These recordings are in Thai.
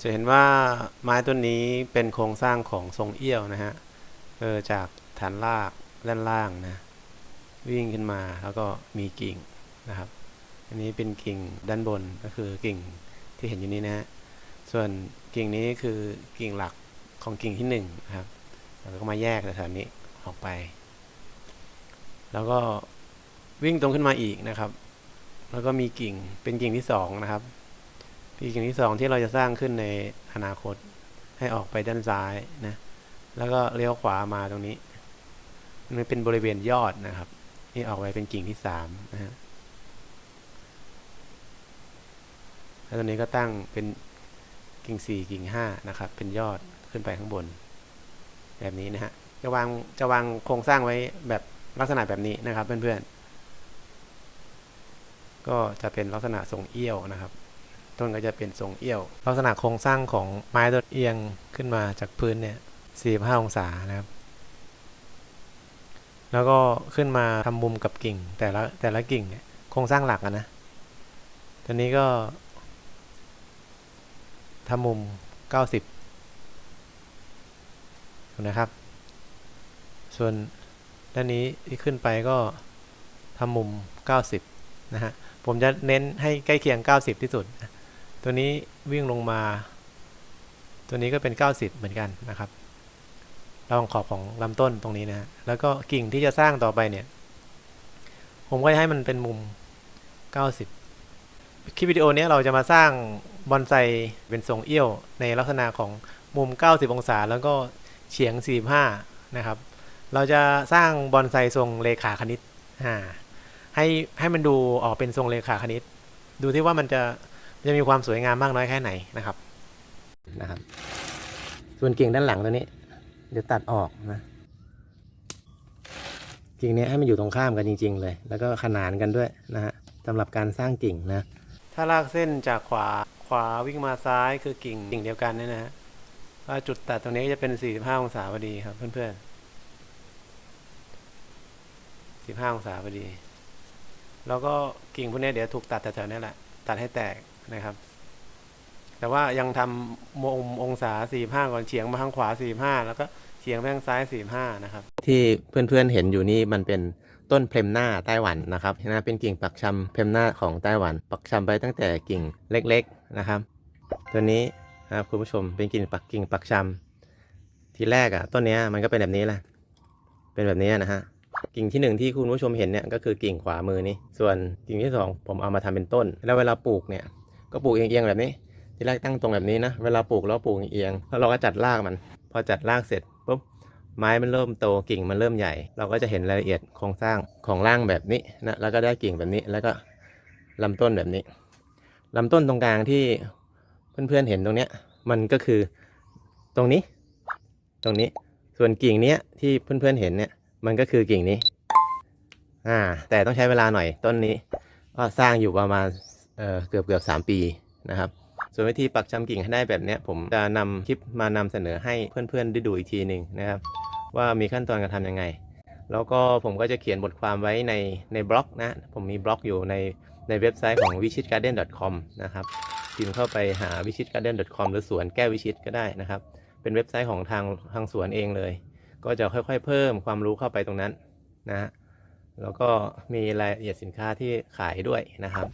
จะเห็นว่าไม้ต้นนี้เป็นโครงสร้างของทรงเอี้ยวนะฮะจากฐานรากด้านล่างนะวิ่งขึ้นมาแล้วก็มีกิ่งนะครับอันนี้เป็นกิ่งด้านบนก็คือกิ่งที่เห็นอยู่นี้นะฮะส่วนกิ่งนี้คือกิ่งหลักของกิ่งที่1นะครับแล้วก็มาแยกแถวนี้ออกไปแล้วก็วิ่งตรงขึ้นมาอีกนะครับแล้วก็มีกิ่งเป็นกิ่งที่2นะครับกิ่งที่2ที่เราจะสร้างขึ้นในอนาคตให้ออกไปด้านซ้ายนะแล้วก็เลี้ยวขวามาตรงนี้มันเป็นบริเวณยอดนะครับนี่ออกไปเป็นกิ่งที่3นะฮะแล้วตรงนี้ก็ตั้งเป็นกิ่ง4กิ่ง5นะครับเป็นยอดขึ้นไปข้างบนแบบนี้นะฮะจะวางโครงสร้างไว้แบบลักษณะแบบนี้นะครับเพื่อนๆก็จะเป็นลักษณะทรงเอี้ยวนะครับต้นก็จะเป็นทรงเอี้ยวลักษณะโครงสร้างของไม้ต้นเอียงขึ้นมาจากพื้นเนี่ย45องศานะครับแล้วก็ขึ้นมาทำมุมกับกิ่งแต่ละกิ่งเนี่ยโครงสร้างหลักนะตัวนี้ก็ทำมุม90นะครับส่วนด้านนี้ที่ขึ้นไปก็ทำมุม90นะฮะผมจะเน้นให้ใกล้เคียง90ที่สุดตัวนี้วิ่งลงมาตัวนี้ก็เป็น90เหมือนกันนะครับรองขอบของลำต้นตรงนี้นะแล้วก็กิ่งที่จะสร้างต่อไปเนี่ยผมก็จะให้มันเป็นมุม90คลิปวิดีโอนี้เราจะมาสร้างบอนไซเป็นทรงเอี้ยวในลักษณะของมุม90องศาแล้วก็เฉียง45นะครับเราจะสร้างบอนไซทรงเลขาคณิตให้มันดูออกเป็นทรงเลขาคณิตดูที่ว่ามันจะมีความสวยงามมากน้อยแค่ไหนนะครับส่วนกิ่งด้านหลังตัวนี้เดี๋ยวตัดออกนะกิ่งนี้ให้มันอยู่ตรงข้ามกันจริงๆเลยแล้วก็ขนานกันด้วยนะฮะสำหรับการสร้างกิ่งนะถ้าลากเส้นจากขวาวิ่งมาซ้ายคือกิ่งเดียวกันนี่นะฮะจุดตัดตรงนี้จะเป็น45องศาพอดีครับเพื่อนๆ45องศาพอดีแล้วก็กิ่งพวกนี้เดี๋ยวถูกตัดแถวๆนี้แหละตัดให้แตกนะครับแต่ว่ายังทำมุมองศา45ก่อนเฉียงมาทางขวา45แล้วก็เฉียงไปทางซ้าย45นะครับที่เพื่อนๆเห็นอยู่นี่มันเป็นต้นเพลมหน้าไต้หวันนะครับนะเป็นกิ่งปักชำเพลมหน้าของไต้หวันปักชำไปตั้งแต่กิ่งเล็กๆนะครับตัวนี้นะครับคุณผู้ชมเป็นกิ่งปักชำทีแรกต้นนี้มันก็เป็นแบบนี้แหละเป็นแบบนี้นะฮะกิ่งที่1ที่คุณผู้ชมเห็นเนี่ยก็คือกิ่งขวามือนี้ส่วนกิ่งที่2ผมเอามาทำเป็นต้นแล้วเวลาปลูกเนี่ยก็ปลูกเอียงๆแบบนี้ที่แรกตั้งตรงแบบนี้นะเวลาปลูกแล้วปลูกเอียงแล้วเราก็จัดรากมันพอจัดรากเสร็จปุ๊บไม้มันเริ่มโตกิ่งมันเริ่มใหญ่เราก็จะเห็นรายละเอียดโครงสร้างของรากแบบนี้นะแล้วก็ได้กิ่งแบบนี้แล้วก็ลำต้นแบบนี้ลำต้นตรงกลางที่เพื่อนๆเห็นตรงเนี้ยมันก็คือตรงนี้ส่วนกิ่งเนี้ยที่เพื่อนๆเห็นเนี่ยมันก็คือกิ่งนี้แต่ต้องใช้เวลาหน่อยต้นนี้ก็สร้างอยู่ประมาณเกือบ3 ปีนะครับส่วนวิธีปักชำกิ่งให้ได้แบบนี้ผมจะนำคลิปมานำเสนอให้เพื่อนๆได้ดูอีกทีหนึ่งนะครับว่ามีขั้นตอนการทำยังไงแล้วก็ผมก็จะเขียนบทความไว้ในบล็อกนะผมมีบล็อกอยู่ในเว็บไซต์ของ vichitgarden.com นะครับพิมพ์เข้าไปหา vichitgarden.com หรือสวนแก้ววิชิตก็ได้นะครับเป็นเว็บไซต์ของทางสวนเองเลยก็จะค่อยๆเพิ่มความรู้เข้าไปตรงนั้นนะฮะแล้วก็มีรายละเอียดสินค้าที่ขายด้วยนะครับ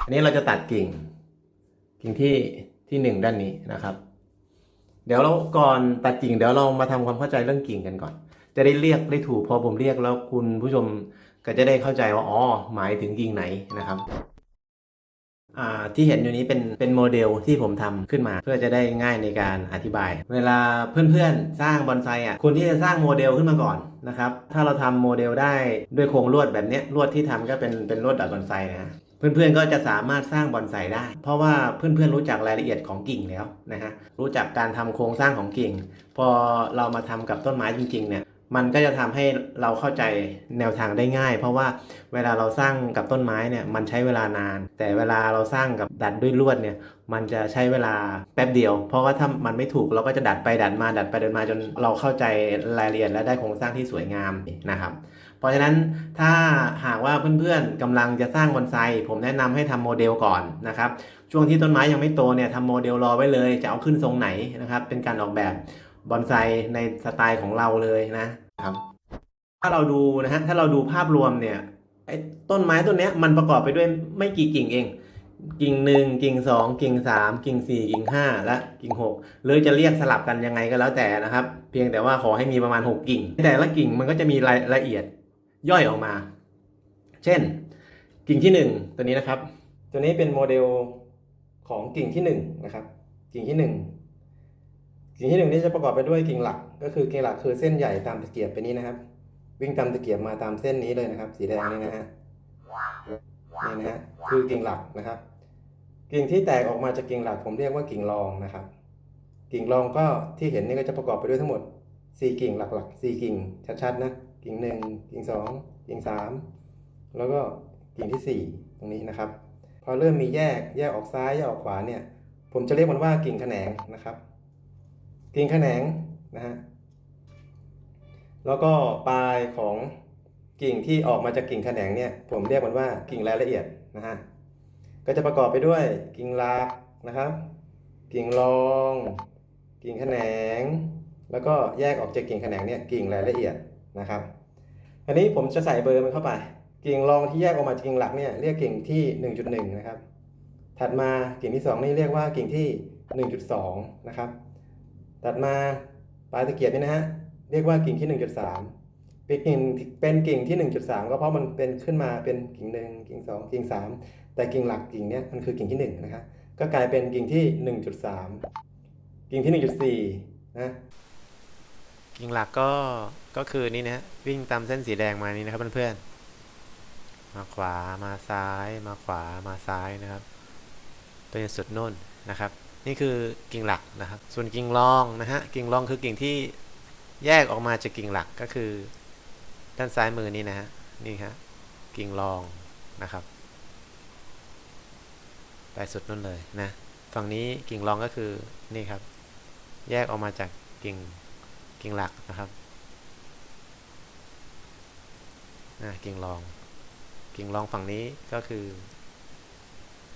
อันนี้เราจะตัดกิ่งที่1ด้านนี้นะครับเดี๋ยวเราก่อนตัดกิ่งเดี๋ยวเรามาทำความเข้าใจเรื่องกิ่งกันก่อนจะได้เรียกได้ถูกพอผมเรียกแล้วคุณผู้ชมก็จะได้เข้าใจว่าอ๋อหมายถึงกิ่งไหนนะครับที่เห็นอยู่นี้เป็นโมเดลที่ผมทำขึ้นมาเพื่อจะได้ง่ายในการอธิบายเวลาเพื่อนๆสร้างบอนไซคนที่จะสร้างโมเดลขึ้นมาก่อนนะครับถ้าเราทำโมเดลได้ด้วยโครงลวดแบบนี้ลวดที่ทำก็เป็นลวดดอกบอนไซนะเพื่อนๆก็จะสามารถสร้างบอนไซได้เพราะว่าเพื่อนๆรู้จักรายละเอียดของกิ่งแล้วนะฮะรู้จักการทำโครงสร้างของกิ่งพอเรามาทำกับต้นไม้จริงๆเนี่ยมันก็จะทำให้เราเข้าใจแนวทางได้ง่ายเพราะว่าเวลาเราสร้างกับต้นไม้เนี่ยมันใช้เวลานานแต่เวลาเราสร้างกับดัดด้วยลวดเนี่ยมันจะใช้เวลาแป๊บเดียวเพราะว่าถ้ามันไม่ถูกเราก็จะดัดไปดัดมาจนเราเข้าใจรายละเอียดและได้โครงสร้างที่สวยงามนะครับ เพราะฉะนั้นถ้าหากว่าเพื่อนๆกำลังจะสร้างบอนไซผมแนะนำให้ทำโมเดลก่อนนะครับช่วงที่ต้นไม้ยังไม่โตเนี่ยทำโมเดลรอไว้เลยจะเอาขึ้นทรงไหนนะครับเป็นการออกแบบบอนไซในสไตล์ของเราเลยนะครับถ้าเราดูนะฮะถ้าเราดูภาพรวมเนี่ยไอ้ต้นไม้ต้นเนี้ยมันประกอบไปด้วยไม่กี่กิ่งเองกิ่งหนึ่งกิ่งสองกิ่งสามกิ่งสี่กิ่งห้าและกิ่งหกหรือจะเรียกสลับกันยังไงก็แล้วแต่นะครับเพียงแต่ว่าขอให้มีประมาณ6 กิ่งแต่ละกิ่งมันก็จะมีรายละเอียดย่อยออกมาเช่นกิ่งที่1ตัวนี้นะครับตัวนี้เป็นโมเดลของกิ่งที่1นะครับกิ่งที่1นี่จะประกอบไปด้วยกิ่งหลักก็คือกิ่งหลักคือเส้นใหญ่ตามตะเกียบไปนี้นะครับวิ่งตามตะเกียบมาตามเส้นนี้เลยนะครับสีแดงนี่นะฮะนี่นะฮะคือกิ่งหลักนะครับกิ่งที่แตกออกมาจากกิ่งหลักผมเรียกว่ากิ่งรองนะครับกิ่งรองก็ที่เห็นนี่ก็จะประกอบไปด้วยทั้งหมด4 กิ่งหลักๆ4 กิ่งชัดๆนะกิ่ง1กิ่ง2กิ่ง3แล้วก็กิ่งที่4ตรงนี้นะครับพอเริ่มมีแยกออกซ้ายแยกออกขวาเนี่ยผมจะเรียกมันว่ากิ่งแขนงนะครับกิ่งแขนงนะฮะแล้วก็ปลายของกิ่งที่ออกมาจากกิ่งแขนงเนี่ยผมเรียกมันว่ากิ่งรายละเอียดนะฮะก็จะประกอบไปด้วยกิ่งหลักนะครับกิ่งรองกิ่งแขนงแล้วก็แยกออกจากกิ่งแขนงเนี่ยกิ่งรายละเอียดนะครับอันนี้ผมจะใส่เบอร์มันเข้าไปกิ่งรองที่แยกออกมาจากกิ่งหลักเนี่ยเรียกกิ่งที่ 1.1 นะครับถัดมากิ่งที่2นี่เรียกว่ากิ่งที่ 1.2 นะครับถัดมาปลายตะเกียบนี่นะฮะเรียกว่ากิ่งที่ 1.3 เป็นกิ่งที่ 1.3 ก็เพราะมันเป็นขึ้นมาเป็นกิ่ง1กิ่ง2กิ่ง3แต่กิ่งหลักกิ่งเนี้ยมันคือกิ่งที่1นะครับก็กลายเป็นกิ่งที่ 1.3 กิ่งที่ 1.4 นะกิ่งหลักก็คือนี่นะวิ่งตามเส้นสีแดงมานี่นะครับเพื่อนๆมาขวามาซ้ายมาขวามาซ้ายนะครับไปจนสุดโน่นนะครับนี่คือกิ่งหลักนะครับส่วนกิ่งรองนะฮะกิ่งรองคือกิ่งที่แยกออกมาจากกิ่งหลักก็คือด้านซ้ายมือนี่นะฮะนี่ฮะกิ่งรองนะครับไปสุดนู่นเลยนะฝั่งนี้กิ่งรองก็คือนี่ครับแยกออกมาจากกิ่งหลักนะครับกิ่งรองฝั่งนี้ก็คือ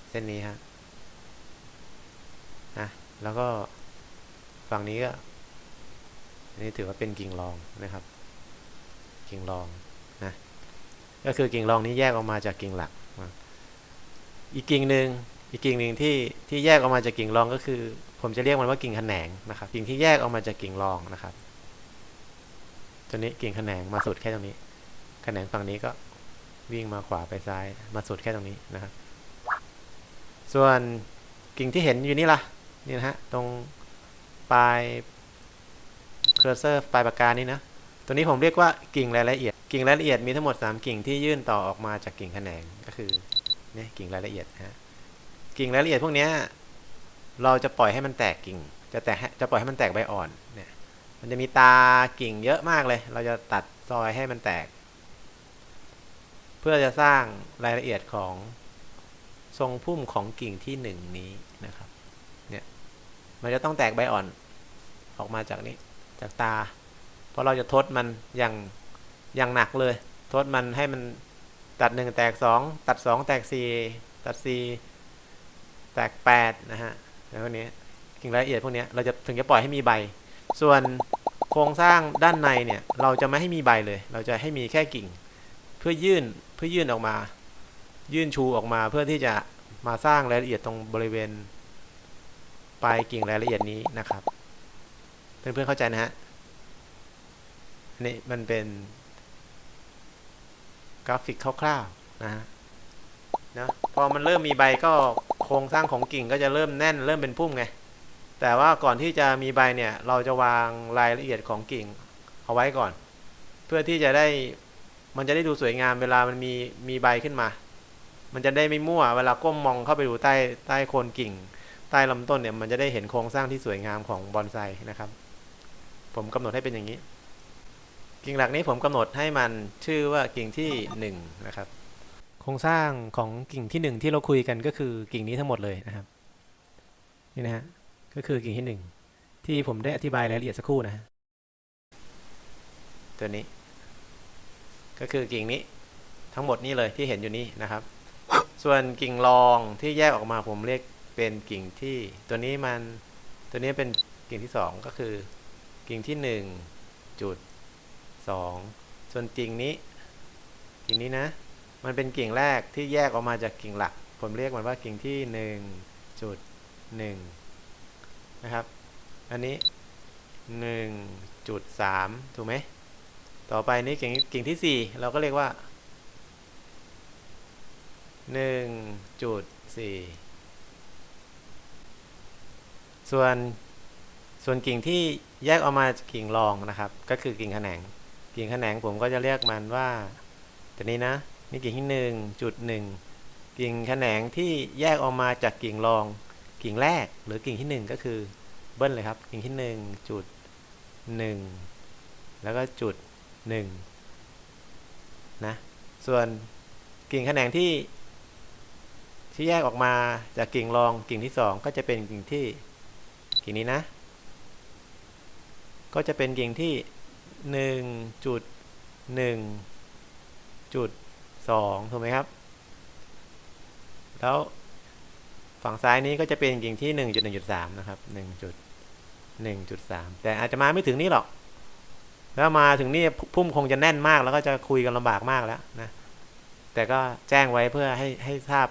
เส้นนี้ฮะแล้วก็ฝั่งนี้ก็อันนี้ถือว่าเป็นกิ่งรองนะครับกิ่งรองนะก็คือกิ่งรองนี้แยกออกมาจากกิ่งหลักอีกกิ่งหนึ่งที่แยกออกมาจากกิ่งรองก็คือผมจะเรียกมันว่ากิ่งแขนงนะครับกิ่งที่แยกออกมาจากกิ่งรองนะครับตัวนี้กิ่งแขนงมาสุดแค่ตรงนี้แขนงฝั่งนี้ก็วิ่งมาขวาไปซ้ายมาสุดแค่ตรงนี้นะครับส่วนกิ่งที่เห็นอยู่นี่ล่ะนี่นะฮะตรงปลายเคอร์เซอร์ปลายปากกานี่นะตัวนี้ผมเรียกว่ากิ่งรายละเอียดมีทั้งหมด3 กิ่งที่ยื่นต่อออกมาจากกิ่งแขนงก็คือนี่กิ่งรายละเอียดฮะกิ่งรายละเอียดพวกนี้เราจะปล่อยให้มันแตกกิ่งจะปล่อยให้มันแตกใบอ่อนเนี่ยมันจะมีตากิ่งเยอะมากเลยเราจะตัดซอยให้มันแตกเพื่อจะสร้างรายละเอียดของทรงพุ่มของกิ่งที่1นี้นะครับเนี่ยมันจะต้องแตกใบอ่อนออกมาจากนี้จากตาเพราะเราจะทดมันอย่างหนักเลยทดมันให้มันตัด1แตก2ตัด2แตก4ตัด4แตก8นะฮะแล้วพวกนี้กิ่งรายละเอียดพวกนี้เราจะถึงจะปล่อยให้มีใบส่วนโครงสร้างด้านในเนี่ยเราจะไม่ให้มีใบเลยเราจะให้มีแค่กิ่งเพื่อยื่นออกมายื่นชูออกมาเพื่อที่จะมาสร้างรายละเอียดตรงบริเวณปลายกิ่งรายละเอียดนี้นะครับเพื่อนๆเข้าใจนะฮะนี่มันเป็นกราฟิกคร่าวๆนะพอมันเริ่มมีใบก็โครงสร้างของกิ่งก็จะเริ่มแน่นเริ่มเป็นพุ่มไงแต่ว่าก่อนที่จะมีใบเนี่ยเราจะวางรายละเอียดของกิ่งเอาไว้ก่อนเพื่อที่จะได้มันจะได้ดูสวยงามเวลามันมีใบขึ้นมามันจะได้ไม่มั่วเวลาก้มมองเข้าไปดูใต้โคนกิ่งใต้ลำต้นเนี่ยมันจะได้เห็นโครงสร้างที่สวยงามของบอนไซนะครับผมกำหนดให้เป็นอย่างนี้กิ่งหลักนี้ผมกำหนดให้มันชื่อว่ากิ่งที่1นะครับโครงสร้างของกิ่งที่1ที่เราคุยกันก็คือกิ่งนี้ทั้งหมดเลยนะครับนี่นะฮะก็คือกิ่งที่1ที่ผมได้อธิบายรายละเอียดสักครู่นะตัวนี้ ก็คือกิ่งนี้ทั้งหมดนี่เลยที่เห็นอยู่นี้นะครับส่วนกิ่งรองที่แยกออกมาผมเรียกเป็นกิ่งที่ตัวนี้เป็นกิ่งที่2ก็คือกิ่งที่1จุด2ส่วนกิ่งนี้นะมันเป็นกิ่งแรกที่แยกออกมาจากกิ่งหลักผมเรียกมันว่ากิ่งที่1จุด1นะครับอันนี้1.3ถูกไหมต่อไปนี้กิ่งที่4เราก็เรียกว่า1.4ส่วนกิ่งที่แยกออกมาจากกิ่งรองนะครับก็คือกิ่งแขนงผมก็จะเรียกมันว่าตัวนี้นะนี่กิ่งที่1.1กิ่งแขนงที่แยกออกมาจากกิ่งรองกิ่งแรกหรือกิ่งที่1ก็คือเบิ้ลเลยครับกิ่งที่1.1แล้วก็จุด1นะส่วนกิ่งแขนงที่แยกออกมาจากกิ่งรองกิ่งที่2ก็จะเป็นกิ่งนี้นะก็จะเป็นกิ่งที่1.1.2ถูกไหมครับแล้วฝั่งซ้ายนี้ก็จะเป็นกิ่งที่1.1.3นะครับ1.1.3แต่อาจจะมาไม่ถึงนี่หรอกแล้วมาถึงนี่พุ่มคงจะแน่นมากแล้วก็จะคุยกันลำบากมากแล้วนะแต่ก็แจ้งไว้เพื่อให้ทราบ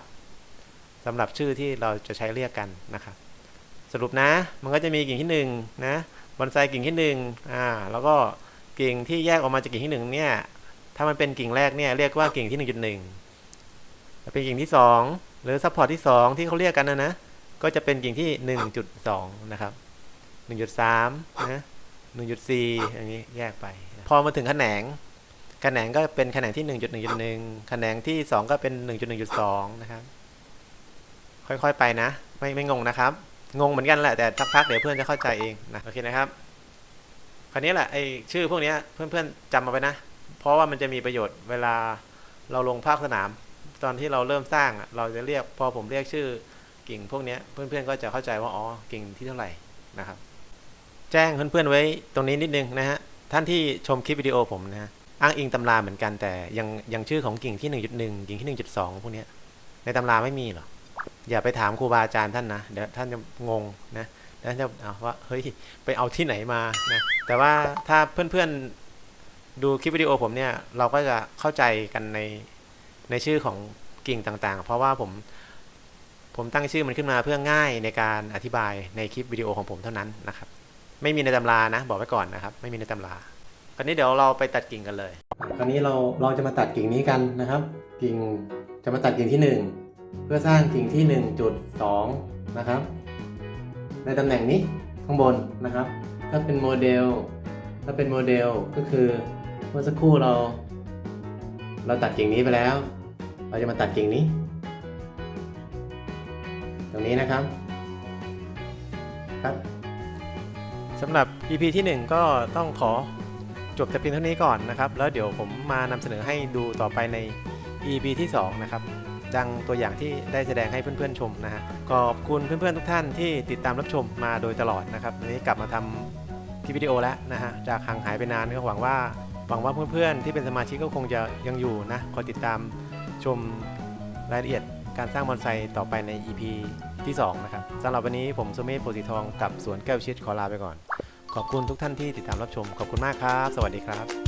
สำหรับชื่อที่เราจะใช้เรียกกันนะครับสรุปนะมันก็จะมีกิ่งที่1นะบอนไซกิ่งที่1แล้วก็กิ่งที่แยกออกมาจากกิ่งที่1เนี่ยถ้ามันเป็นกิ่งแรกเนี่ยเรียกว่ากิ่งที่ 1.1 ถ้าเป็นกิ่งที่2หรือซัพพอร์ตที่2ที่เขาเรียกกันนะก็จะเป็นกิ่งที่ 1.2 นะครับ 1.3 นะ 1.4 อย่างนี้แยกไปพอมาถึงแขนงก็เป็นแขนงที่ 1.1.1 แขนงที่2ก็เป็น 1.1.2 นะครับค่อยๆไปนะไม่งงนะครับงงเหมือนกันแหละแต่สักพักเดี๋ยวเพื่อนจะเข้าใจเองนะโอเคนะครับคราวนี้แหละไอชื่อพวกนี้เพื่อนๆจำมาไปนะเพราะว่ามันจะมีประโยชน์เวลาเราลงภาคสนามตอนที่เราเริ่มสร้างเราจะเรียกพอผมเรียกชื่อกิ่งพวกนี้เพื่อนๆก็จะเข้าใจว่าอ๋อกิ่งที่เท่าไหร่นะครับแจ้งเพื่อนๆไว้ตรงนี้นิดนึงนะฮะท่านที่ชมคลิปวิดีโอผมนะอ้างอิงตำราเหมือนกันแต่ยังชื่อของกิ่งที่ 1.1 กิ่งที่ 1.2 พวกนี้ในตำราไม่มีหรออย่าไปถามครูบาอาจารย์ท่านนะเดี๋ยวท่านจะงงนะท่านจะว่าเฮ้ยไปเอาที่ไหนมานะแต่ว่าถ้าเพื่อนๆดูคลิปวิดีโอผมเนี่ยเราก็จะเข้าใจกันในชื่อของกิ่งต่างๆเพราะว่าผมตั้งชื่อมันขึ้นมาเพื่อง่ายในการอธิบายในคลิปวิดีโอของผมเท่านั้นนะครับไม่มีในตำรานะบอกไว้ก่อนนะครับไม่มีในตำราคราวนี้เดี๋ยวเราไปตัดกิ่งกันเลยคราวนี้เราจะมาตัดกิ่งนี้กันนะครับกิ่งจะมาตัดกิ่งที่1เพื่อสร้างกิ่งที่ 1.2 นะครับในตำแหน่งนี้ข้างบนนะครับถ้าเป็นโมเดลก็คือเมื่อสักครู่เราตัดกิ่งนี้ไปแล้วเราจะมาตัดกิ่งนี้ตรงนี้นะครับสำหรับ EP ที่1ก็ต้องขอจบแต่เพียงเท่านี้ก่อนนะครับแล้วเดี๋ยวผมมานำเสนอให้ดูต่อไปใน EP ที่2นะครับดังตัวอย่างที่ได้แสดงให้เพื่อนๆชมนะฮะขอบคุณเพื่อนๆทุกท่านที่ติดตามรับชมมาโดยตลอดนะครับวันนี้กลับมาทำคลิปวิดีโอแล้วนะฮะจากห่างหายไปนานก็หวังว่าเพื่อนๆที่เป็นสมาชิกก็คงจะยังอยู่นะคอยติดตามชมรายละเอียดการสร้างบอนไซต่อไปใน EP ที่2นะครับสำหรับวันนี้ผมสุเมธ โพธิทองกับสวนแก้วชิดขอลาไปก่อนขอบคุณทุกท่านที่ติดตามรับชมขอบคุณมากครับสวัสดีครับ